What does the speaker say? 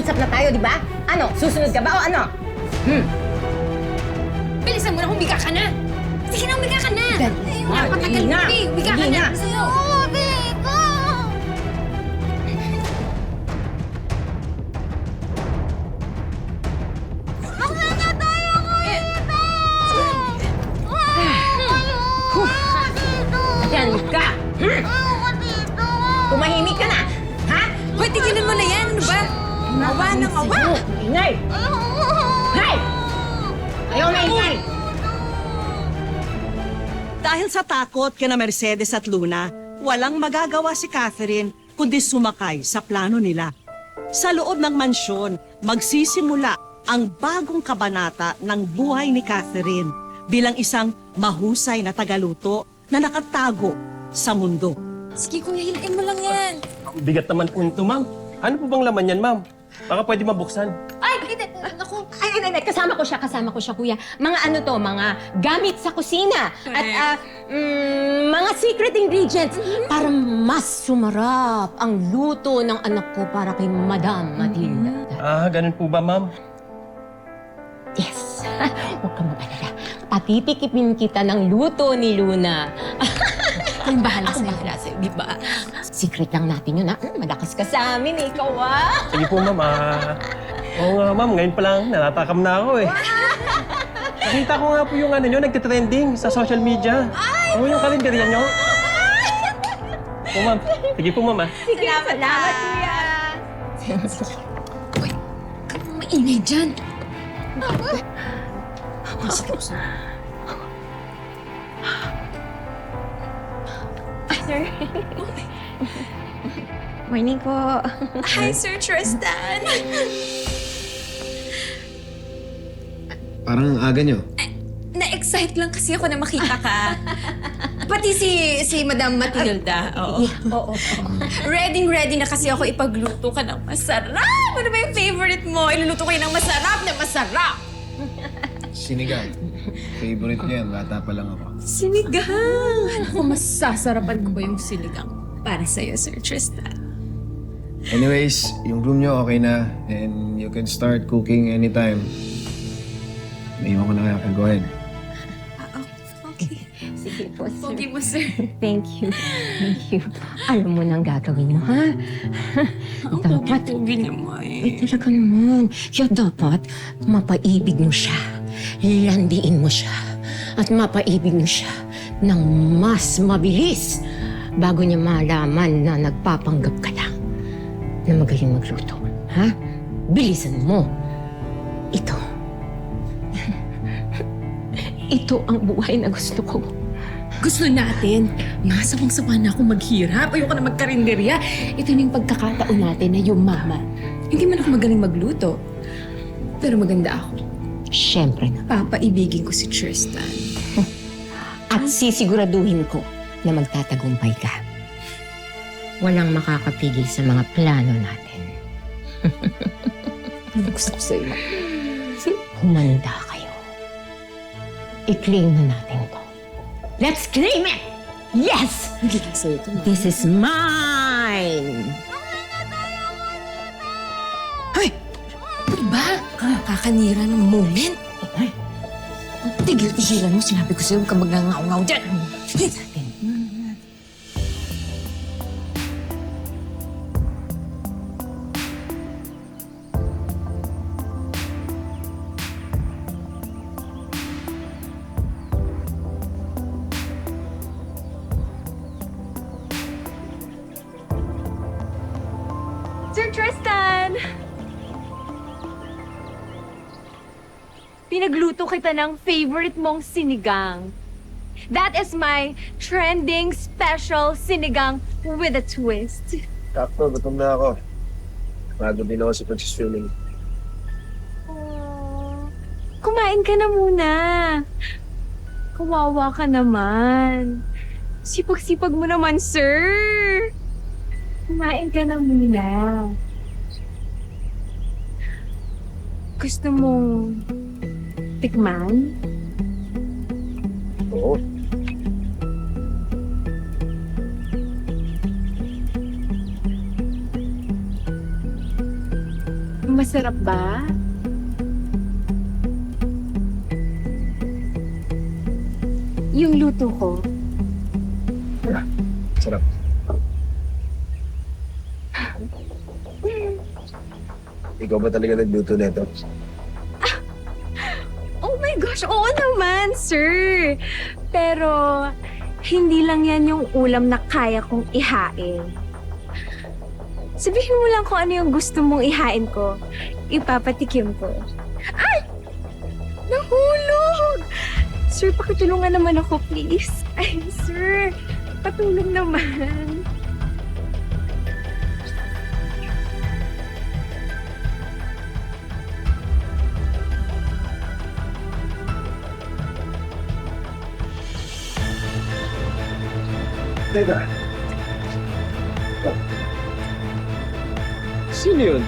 nag-usap na tayo, di ba? Ano, susunod ka ba o ano? Bilisan mo na, humiga ka na! Sige na, humiga ka na! Ayun na, patagal Hindi mo na. eh. Humiga ka Hindi na! na. Sa'yo. Diyan ka! Tumahimik ka na! Ha? Hoy, tigilan mo na yan! Ano ba? Awa ng awa! Ingay! Hey! Ayaw na ingay! Dahil sa takot kina Mercedes at Luna, walang magagawa si Catherine kundi sumakay sa plano nila. Sa loob ng mansyon, magsisimula ang bagong kabanata ng buhay ni Catherine bilang isang mahusay na tagaluto na nakatago sa mundo. Sige, kuya, hilain mo lang yan. Bigat naman po nito, ma'am. Ano po bang laman yan, ma'am? Baka pwede mabuksan. Ay, naku. Ay, kasama ko siya, kuya. Mga ano to, mga gamit sa kusina. At mga secret ingredients para mas sumarap ang luto ng anak ko para kay Madam Matilda. Ah, ganun po ba, ma'am? Yes. Huwag kang mag-alala. Patitikipin kita ng luto ni Luna. Kung bahala Ako sa'yo. bahala sa'yo, di ba? Secret lang natin yun, ha? Malakas ka sa amin, ikaw, ha? Sige po, ma'am. Oo nga, ma'am. Ngayon pa lang, natatakam na ako eh. Nakita ko nga po yung ano nyo, nagtitrending sa social media. Oo, yung kalendarya nyo. Oo, ma'am. Sige po, ma'am, Sige, salamat, kuya. Uy, kang maingay dyan. Sir. Morning po. Hi, Sir Tristan. Parang aga nyo. Na-excite lang kasi ako na makita ka. Pati si Madam Matilda. Oo. Oo. Ready na kasi ako ipagluto ka ng masarap. Ano ba yung favorite mo? Iluluto ko yun ng masarap na masarap. Sinigang. Favorite ko yan. Bata pa lang ako. Sinigang! Ako, masasarapan ko ba yung sinigang para sa'yo, Sir Tristan? Anyways, yung room nyo okay na. And you can start cooking anytime. Naiwan ko na kaya. Go ahead. Okay. Sige po, sir. Pogi mo, sir. Thank you. Thank you. Alam mo nang gagawin mo, ha? Dapat, Pogi niya mo eh. talaga naman. Kaya dapat, mapaibig mo siya. Landiin mo siya. At mapaibig mo siya ng mas mabilis bago niya malaman na nagpapanggap ka lang na magaling magluto. Ha? Bilisan mo. Ito. Ito ang buhay na gusto ko. Gusto natin. Nasawang-sawa na akong maghirap. Ayoko na magkarinderya. Ito na yung pagkakataon natin na yumaman. Hindi man ako magaling magluto. Pero maganda ako. Siyempre na. Papaibigin ko si Tristan. At sisiguraduhin ko na magtatagumpay ka. Walang makakapigil sa mga plano natin. Gusto ko sa'yo. Humanda kayo. I-claim na natin to. Let's claim it! Yes! Magiging sa'yo ito. This is mine! Hoy! Diba? Kakanira ng moment. Ay, Tigil-tigilan mo. Sinabi ko sa'yo, huwag kang magngangaw-ngaw dyan. Sir Tristan! Pinagluto kita ng favorite mong sinigang. That is my trending special sinigang with a twist. Sakto, gutom na ako. Bago din ako sa pag-swimming. Oh, kumain ka na muna. Kawawa ka naman. Sipag-sipag mo naman, sir. Kumain ka na muna. Gusto mo tikman? Oo. Masarap ba? Yung luto ko. Sarap. Ikaw ba talaga nagluto nito? Oh my gosh, oo naman, sir. Pero, hindi lang yan yung ulam na kaya kong ihain. Sabihin mo lang kung ano yung gusto mong ihain ko. Ipapatikim ko. Ay! Nahulog! Sir, pakitulungan naman ako, please. Ay, sir, patulong naman. Teka. Sino yun?